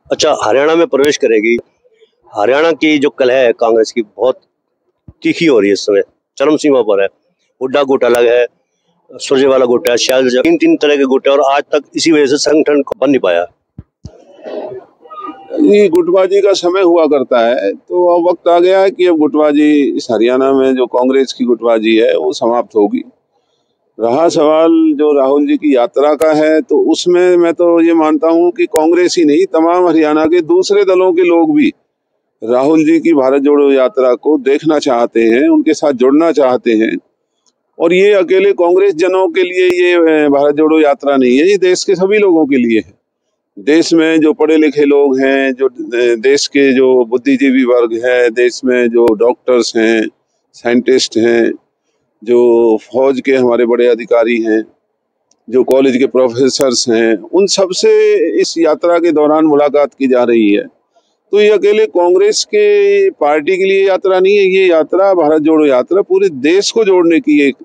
अच्छा, हरियाणा में प्रवेश करेगी। हरियाणा की जो कलह है कांग्रेस की बहुत तीखी हो रही है इस समय, चरम सीमा पर है। हुड्डा गुट अलग है, सुरजेवाला गुट है, शैलजा, तीन तीन तरह के गुट है और आज तक इसी वजह से संगठन बन नहीं पाया। ये गुटबाजी का समय हुआ करता है, तो अब वक्त आ गया है कि अब गुटबाजी इस हरियाणा में जो कांग्रेस की गुटबाजी है वो समाप्त होगी। रहा सवाल जो राहुल जी की यात्रा का है, तो उसमें मैं तो ये मानता हूँ कि कांग्रेस ही नहीं, तमाम हरियाणा के दूसरे दलों के लोग भी राहुल जी की भारत जोड़ो यात्रा को देखना चाहते हैं, उनके साथ जुड़ना चाहते हैं। और ये अकेले कांग्रेस जनों के लिए ये भारत जोड़ो यात्रा नहीं है, ये देश के सभी लोगों के लिए है। देश में जो पढ़े लिखे लोग हैं, जो देश के जो बुद्धिजीवी वर्ग है, देश में जो डॉक्टर्स हैं, साइंटिस्ट हैं, जो फौज के हमारे बड़े अधिकारी हैं, जो कॉलेज के प्रोफेसर्स हैं, उन सब से इस यात्रा के दौरान मुलाकात की जा रही है। तो ये अकेले कांग्रेस के पार्टी के लिए यात्रा नहीं है, ये यात्रा भारत जोड़ो यात्रा पूरे देश को जोड़ने की एक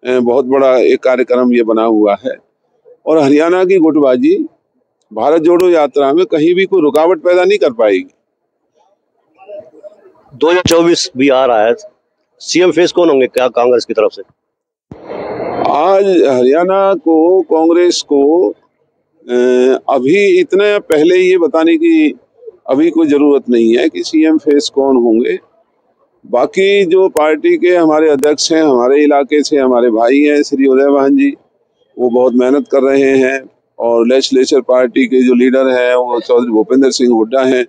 बहुत बड़ा एक कार्यक्रम ये बना हुआ है। और हरियाणा की गुटबाजी भारत जोड़ो यात्रा में कहीं भी कोई रुकावट पैदा नहीं कर पाएगी। 2024 भी आ रहा है, सीएम फेस कौन होंगे क्या कांग्रेस की तरफ से? आज हरियाणा को कांग्रेस को अभी इतने पहले ये बताने की अभी कोई जरूरत नहीं है कि सीएम फेस कौन होंगे। बाकी जो पार्टी के हमारे अध्यक्ष हैं, हमारे इलाके से हमारे भाई हैं श्री उदयभान जी, वो बहुत मेहनत कर रहे हैं। और लेजिस्लेचर पार्टी के जो लीडर हैं वो चौधरी भूपेंद्र सिंह हुड्डा हैं,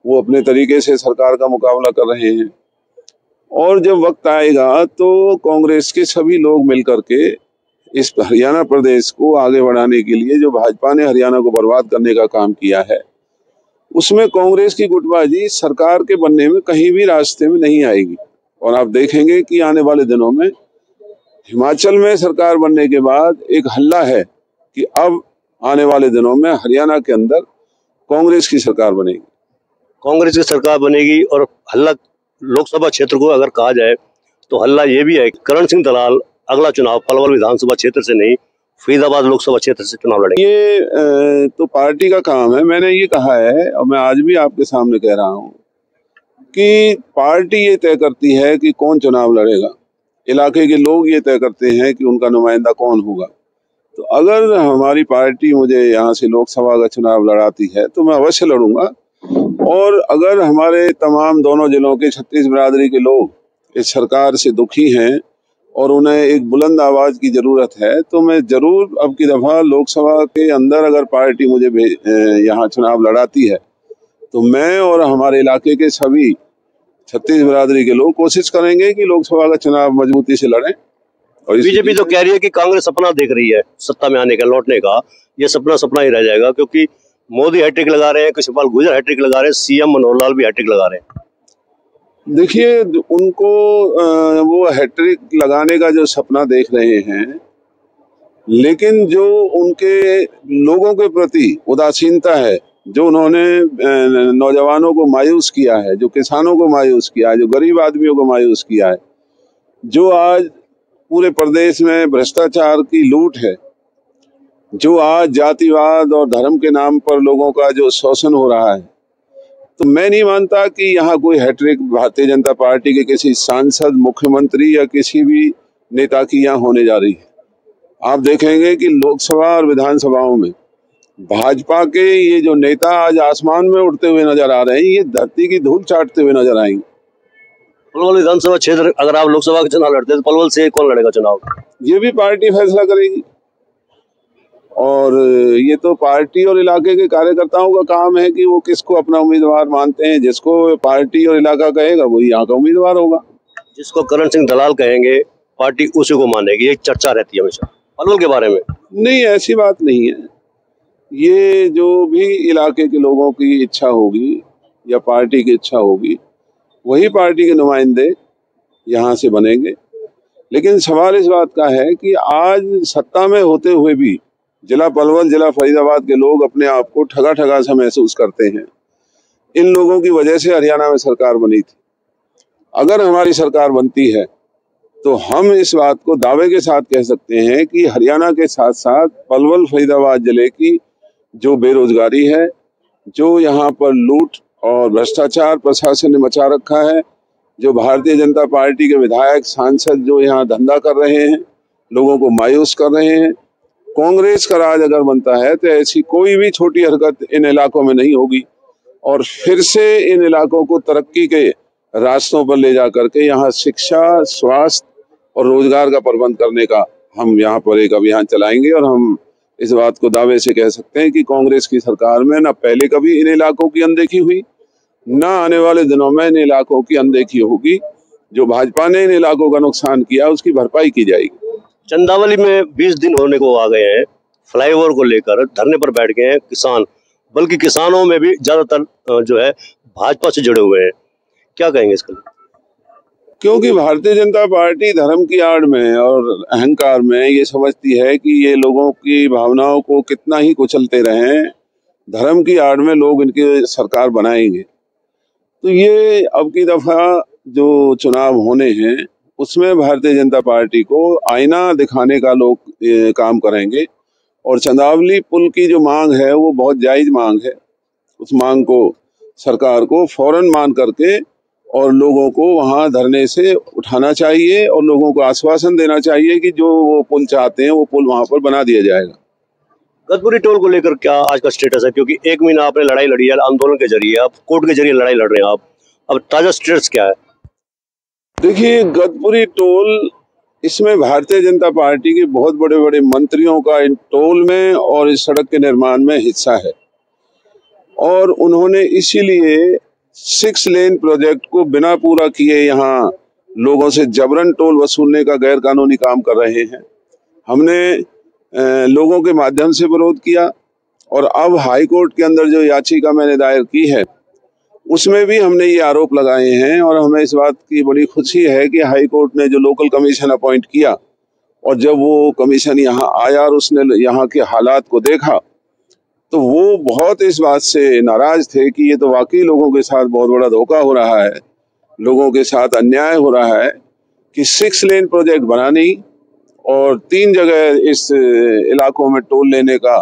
वो अपने तरीके से सरकार का मुकाबला कर रहे हैं। और जब वक्त आएगा तो कांग्रेस के सभी लोग मिलकर के इस हरियाणा प्रदेश को आगे बढ़ाने के लिए, जो भाजपा ने हरियाणा को बर्बाद करने का काम किया है, उसमें कांग्रेस की गुटबाजी सरकार के बनने में कहीं भी रास्ते में नहीं आएगी। और आप देखेंगे कि आने वाले दिनों में हिमाचल में सरकार बनने के बाद एक हल्ला है कि अब आने वाले दिनों में हरियाणा के अंदर कांग्रेस की सरकार बनेगी। कांग्रेस की सरकार बनेगी और हल्ला लोकसभा क्षेत्र को अगर कहा जाए तो हल्ला ये भी है कि करण सिंह दलाल अगला चुनाव पलवल विधानसभा क्षेत्र से नहीं, फरीदाबाद लोकसभा क्षेत्र से चुनाव लड़ेंगे। ये तो पार्टी का काम है। मैंने ये कहा है और मैं आज भी आपके सामने कह रहा हूँ कि पार्टी ये तय करती है कि कौन चुनाव लड़ेगा, इलाके के लोग ये तय करते हैं कि उनका नुमाइंदा कौन होगा। तो अगर हमारी पार्टी मुझे यहाँ से लोकसभा का चुनाव लड़ाती है तो मैं अवश्य लड़ूंगा। और अगर हमारे तमाम दोनों जिलों के 36 बिरादरी के लोग इस सरकार से दुखी हैं और उन्हें एक बुलंद आवाज की जरूरत है, तो मैं जरूर अब की दफा लोकसभा के अंदर अगर पार्टी मुझे यहाँ चुनाव लड़ाती है तो मैं और हमारे इलाके के सभी 36 बिरादरी के लोग कोशिश करेंगे कि लोकसभा का चुनाव मजबूती से लड़ें। और बीजेपी तो कह रही है कि कांग्रेस सपना देख रही है सत्ता में आने का, लौटने का। ये सपना सपना ही रह जाएगा क्योंकि मोदी हैट्रिक लगा रहे हैं, कृष्णपाल गुर्जर हैट्रिक लगा रहे हैं, सीएम मनोहर लाल भी हैट्रिक लगा रहे हैं। देखिए, उनको वो हैट्रिक लगाने का जो सपना देख रहे हैं, लेकिन जो उनके लोगों के प्रति उदासीनता है, जो उन्होंने नौजवानों को मायूस किया है, जो किसानों को मायूस किया है, जो गरीब आदमियों को मायूस किया है, जो आज पूरे प्रदेश में भ्रष्टाचार की लूट है, जो आज जातिवाद और धर्म के नाम पर लोगों का जो शोषण हो रहा है, तो मैं नहीं मानता कि यहाँ कोई हैट्रिक भारतीय जनता पार्टी के किसी सांसद, मुख्यमंत्री या किसी भी नेता की यहाँ होने जा रही है। आप देखेंगे कि लोकसभा और विधानसभाओं में भाजपा के ये जो नेता आज आसमान में उड़ते हुए नजर आ रहे हैं, ये धरती की धूल चाटते हुए नजर आएंगे। पलवल विधानसभा क्षेत्र अगर आप लोकसभा का चुनाव लड़ते हैं तो पलवल से कौन लड़ेगा चुनाव? ये भी पार्टी फैसला करेगी। और ये तो पार्टी और इलाके के कार्यकर्ताओं का काम है कि वो किसको अपना उम्मीदवार मानते हैं। जिसको पार्टी और इलाका कहेगा वही यहाँ का उम्मीदवार होगा। जिसको करण सिंह दलाल कहेंगे पार्टी उसी को मानेगी, एक चर्चा रहती है हमेशा पलवल के बारे में। नहीं, ऐसी बात नहीं है। ये जो भी इलाके के लोगों की इच्छा होगी या पार्टी की इच्छा होगी, वही पार्टी के नुमाइंदे यहाँ से बनेंगे। लेकिन सवाल इस बात का है कि आज सत्ता में होते हुए भी जिला पलवल, जिला फरीदाबाद के लोग अपने आप को ठगा ठगा सा महसूस करते हैं। इन लोगों की वजह से हरियाणा में सरकार बनी थी। अगर हमारी सरकार बनती है तो हम इस बात को दावे के साथ कह सकते हैं कि हरियाणा के साथ साथ पलवल फरीदाबाद जिले की जो बेरोजगारी है, जो यहाँ पर लूट और भ्रष्टाचार प्रशासन ने मचा रखा है, जो भारतीय जनता पार्टी के विधायक सांसद जो यहाँ धंधा कर रहे हैं, लोगों को मायूस कर रहे हैं। कांग्रेस का राज अगर बनता है तो ऐसी कोई भी छोटी हरकत इन इलाकों में नहीं होगी और फिर से इन इलाकों को तरक्की के रास्तों पर ले जा करके यहाँ शिक्षा, स्वास्थ्य और रोजगार का प्रबंध करने का हम यहाँ पर एक अभियान चलाएंगे। और हम इस बात को दावे से कह सकते हैं कि कांग्रेस की सरकार में न पहले कभी इन इलाकों की अनदेखी हुई, न आने वाले दिनों में इन इलाकों की अनदेखी होगी। जो भाजपा ने इन इलाकों का नुकसान किया उसकी भरपाई की जाएगी। चंदावली में 20 दिन होने को आ गए हैं, फ्लाईओवर को लेकर धरने पर बैठ गए हैं किसान, बल्कि किसानों में भी ज्यादातर जो है भाजपा से जुड़े हुए हैं। क्या कहेंगे इसके लिए? क्योंकि भारतीय जनता पार्टी धर्म की आड़ में और अहंकार में ये समझती है कि ये लोगों की भावनाओं को कितना ही कुचलते रहें, धर्म की आड़ में लोग इनकी सरकार बनाएंगे। तो ये अब की दफा जो चुनाव होने हैं उसमें भारतीय जनता पार्टी को आईना दिखाने का लोग काम करेंगे। और चंदावली पुल की जो मांग है वो बहुत जायज मांग है। उस मांग को सरकार को फौरन मान करके और लोगों को वहां धरने से उठाना चाहिए और लोगों को आश्वासन देना चाहिए कि जो वो पुल चाहते हैं वो पुल वहां पर बना दिया जाएगा। गदपुरी टोल को लेकर क्या आज का स्टेटस है? क्योंकि 1 महीना आपने लड़ाई लड़ी है आंदोलन के जरिए, आप कोर्ट के जरिए लड़ाई लड़ रहे हैं आप, अब ताजा स्टेटस क्या है? देखिए, गदपुरी टोल, इसमें भारतीय जनता पार्टी के बहुत बड़े बड़े मंत्रियों का इन टोल में और इस सड़क के निर्माण में हिस्सा है और उन्होंने इसीलिए 6 लेन प्रोजेक्ट को बिना पूरा किए यहाँ लोगों से जबरन टोल वसूलने का गैर कानूनी काम कर रहे हैं। हमने लोगों के माध्यम से विरोध किया और अब हाई कोर्ट के अंदर जो याचिका मैंने दायर की है उसमें भी हमने ये आरोप लगाए हैं। और हमें इस बात की बड़ी खुशी है कि हाई कोर्ट ने जो लोकल कमीशन अपॉइंट किया और जब वो कमीशन यहाँ आया और उसने यहाँ के हालात को देखा तो वो बहुत इस बात से नाराज थे कि ये तो वाकई लोगों के साथ बहुत बड़ा धोखा हो रहा है, लोगों के साथ अन्याय हो रहा है कि 6 लेन प्रोजेक्ट बना नहीं और 3 जगह इस इलाकों में टोल लेने का,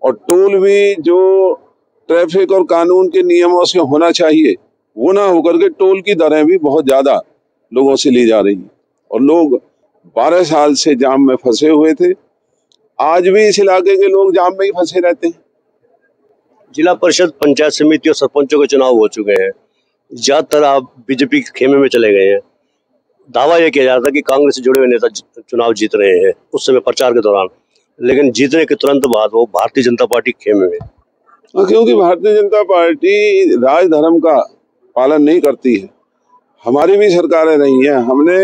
और टोल भी जो ट्रैफिक और कानून के नियमों से होना चाहिए वो ना होकर के टोल की दरें भी बहुत ज्यादा लोगों से ली जा रही हैं और लोग 12 साल से जाम में फंसे हुए थे। आज भी इस इलाके के लोग जाम में ही फंसे रहते हैं। जिला परिषद, पंचायत समिति और सरपंचों के चुनाव हो चुके हैं, ज्यादातर आप बीजेपी के खेमे में चले गए हैं। दावा यह किया जा रहा था कि कांग्रेस से जुड़े हुए नेता चुनाव जीत रहे हैं उस समय प्रचार के दौरान, लेकिन जीतने के तुरंत बाद वो भारतीय जनता पार्टी खेमे में। क्योंकि भारतीय जनता पार्टी राजधर्म का पालन नहीं करती है। हमारी भी सरकारें रही हैं, हमने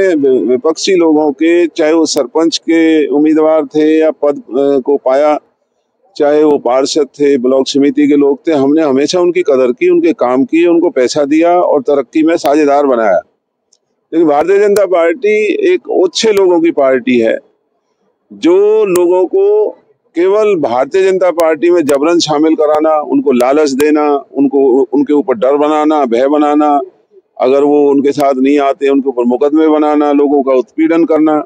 विपक्षी लोगों के, चाहे वो सरपंच के उम्मीदवार थे या पद को पाया, चाहे वो पार्षद थे, ब्लॉक समिति के लोग थे, हमने हमेशा उनकी कदर की, उनके काम किए, उनको पैसा दिया और तरक्की में साझेदार बनाया। लेकिन भारतीय जनता पार्टी एक ओछे लोगों की पार्टी है जो लोगों को केवल भारतीय जनता पार्टी में जबरन शामिल कराना, उनको लालच देना, उनको उनके ऊपर डर बनाना, भय बनाना, अगर वो उनके साथ नहीं आते उनके ऊपर मुकदमे बनाना, लोगों का उत्पीड़न करना।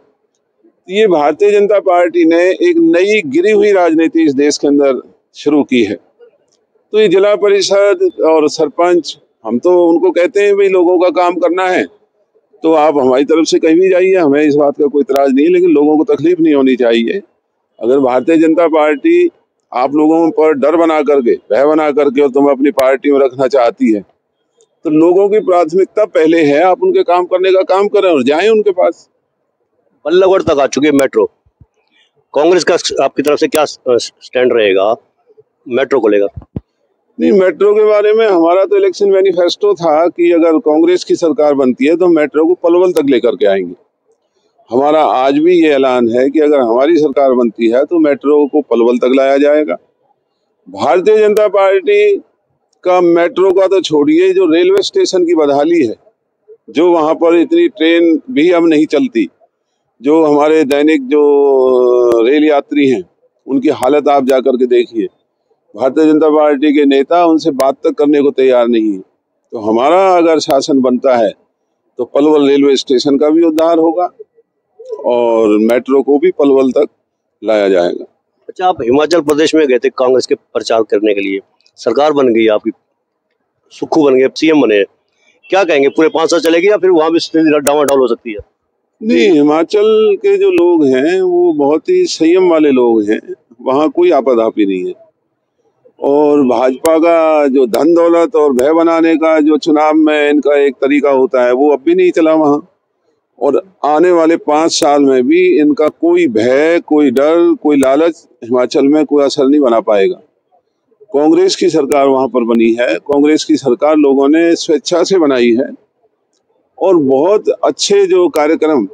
ये भारतीय जनता पार्टी ने एक नई गिरी हुई राजनीति इस देश के अंदर शुरू की है। तो ये जिला परिषद और सरपंच, हम तो उनको कहते हैं भाई लोगों का काम करना है तो आप हमारी तरफ से कहीं भी जाइए, हमें इस बात का कोई इतराज नहीं है, लेकिन लोगों को तकलीफ नहीं होनी चाहिए। अगर भारतीय जनता पार्टी आप लोगों पर डर बना करके, भय बना करके और तुम्हें अपनी पार्टी में रखना चाहती है तो लोगों की प्राथमिकता पहले है आप उनके काम करने का काम करें और जाएं उनके पास। बल्लभगढ़ तक आ चुकी है मेट्रो, कांग्रेस का आपकी तरफ से क्या स्टैंड रहेगा मेट्रो को लेकर? नहीं, मेट्रो के बारे में हमारा तो इलेक्शन मैनिफेस्टो था कि अगर कांग्रेस की सरकार बनती है तो मेट्रो को पलवल तक लेकर के आएंगे। हमारा आज भी ये ऐलान है कि अगर हमारी सरकार बनती है तो मेट्रो को पलवल तक लाया जाएगा। भारतीय जनता पार्टी का मेट्रो का तो छोड़िए, जो रेलवे स्टेशन की बदहाली है, जो वहां पर इतनी ट्रेन भी अब नहीं चलती, जो हमारे दैनिक जो रेल यात्री हैं उनकी हालत आप जाकर के देखिए। भारतीय जनता पार्टी के नेता उनसे बात तक करने को तैयार नहीं है। तो हमारा अगर शासन बनता है तो पलवल रेलवे स्टेशन का भी उद्धार होगा और मेट्रो को भी पलवल तक लाया जाएगा। अच्छा, आप हिमाचल प्रदेश में गए थे कांग्रेस के प्रचार करने के लिए, सरकार बन गई आपकी, सुक्खू बन गए, सीएम बने, क्या कहेंगे, पूरे 5 साल चलेगी या फिर वहां भी स्थिति डामाडोल हो सकती है? नहीं, हिमाचल के जो लोग हैं वो बहुत ही संयम वाले लोग हैं, वहाँ कोई आपाधापी नहीं है। और भाजपा का जो धन दौलत और भय बनाने का जो चुनाव में इनका एक तरीका होता है वो अब भी नहीं चला वहाँ। और आने वाले 5 साल में भी इनका कोई भय, कोई डर, कोई लालच हिमाचल में कोई असर नहीं बना पाएगा। कांग्रेस की सरकार वहां पर बनी है, कांग्रेस की सरकार लोगों ने स्वेच्छा से बनाई है और बहुत अच्छे जो कार्यक्रम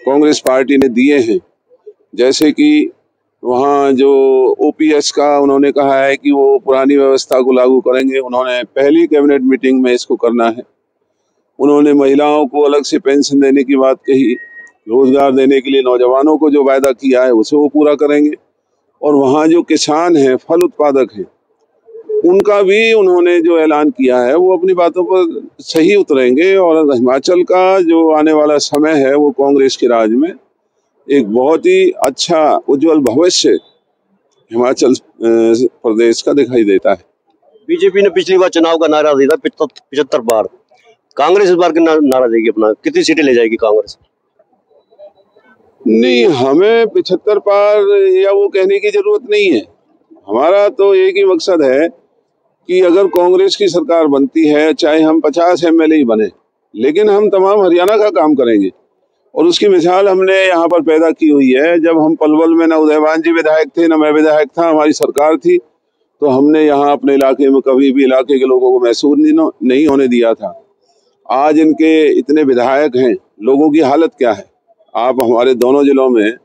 कांग्रेस पार्टी ने दिए हैं, जैसे कि वहाँ जो ओपीएस का उन्होंने कहा है कि वो पुरानी व्यवस्था को लागू करेंगे, उन्होंने पहली कैबिनेट मीटिंग में इसको करना है। उन्होंने महिलाओं को अलग से पेंशन देने की बात कही, रोजगार देने के लिए नौजवानों को जो वायदा किया है उसे वो पूरा करेंगे। और वहाँ जो किसान हैं, फल उत्पादक हैं, उनका भी उन्होंने जो ऐलान किया है वो अपनी बातों पर सही उतरेंगे। और हिमाचल का जो आने वाला समय है वो कांग्रेस के राज में एक बहुत ही अच्छा उज्जवल भविष्य हिमाचल प्रदेश का दिखाई देता है। बीजेपी ने पिछली बार चुनाव का नारा दिया था 75 बार, कांग्रेस इस बार नारा देगी अपना, कितनी सीटें ले जाएगी कांग्रेस? नहीं, हमें 75 पार या वो कहने की जरूरत नहीं है। हमारा तो एक ही मकसद है कि अगर कांग्रेस की सरकार बनती है, चाहे हम 50 एमएलए ही बने, लेकिन हम तमाम हरियाणा का काम करेंगे। और उसकी मिसाल हमने यहाँ पर पैदा की हुई है। जब हम पलवल में न उदयवान जी विधायक थे, न मैं विधायक था, हमारी सरकार थी, तो हमने यहाँ अपने इलाके में कभी भी इलाके के लोगों को महसूस नहीं होने दिया था। आज इनके इतने विधायक हैं, लोगों की हालत क्या है? आप हमारे दोनों जिलों में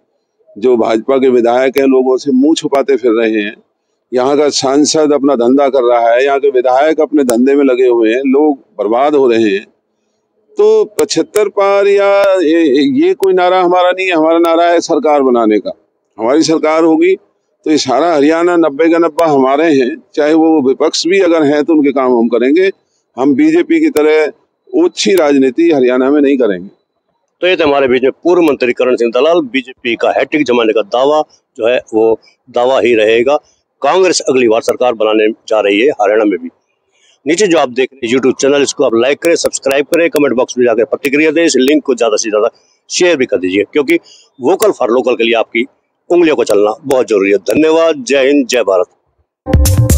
जो भाजपा के विधायक हैं, लोगों से मुंह छुपाते फिर रहे हैं। यहाँ का सांसद अपना धंधा कर रहा है, यहाँ के विधायक अपने धंधे में लगे हुए हैं, लोग बर्बाद हो रहे हैं। तो 75 पार या ये कोई नारा हमारा नहीं है। हमारा नारा है सरकार बनाने का। हमारी सरकार होगी तो ये सारा हरियाणा 90 का 90 हमारे हैं, चाहे वो विपक्ष भी अगर हैं तो उनके काम हम करेंगे। हम बीजेपी की तरह ओछी राजनीति हरियाणा में नहीं करेंगे। तो ये तो हमारे बीच में पूर्व मंत्री करण सिंह दलाल, बीजेपी का हैट्रिक जमाने का दावा जो है वो दावा ही रहेगा। कांग्रेस अगली बार सरकार बनाने जा रही है हरियाणा में भी। नीचे जो आप देख रहे हैं यूट्यूब चैनल, इसको आप लाइक करें, सब्सक्राइब करें, कमेंट बॉक्स में जाकर प्रतिक्रिया दें, इस लिंक को ज्यादा से ज्यादा शेयर भी कर दीजिए, क्योंकि वोकल फॉर लोकल के लिए आपकी उंगलियों को चलना बहुत जरूरी है। धन्यवाद। जय हिंद, जय भारत।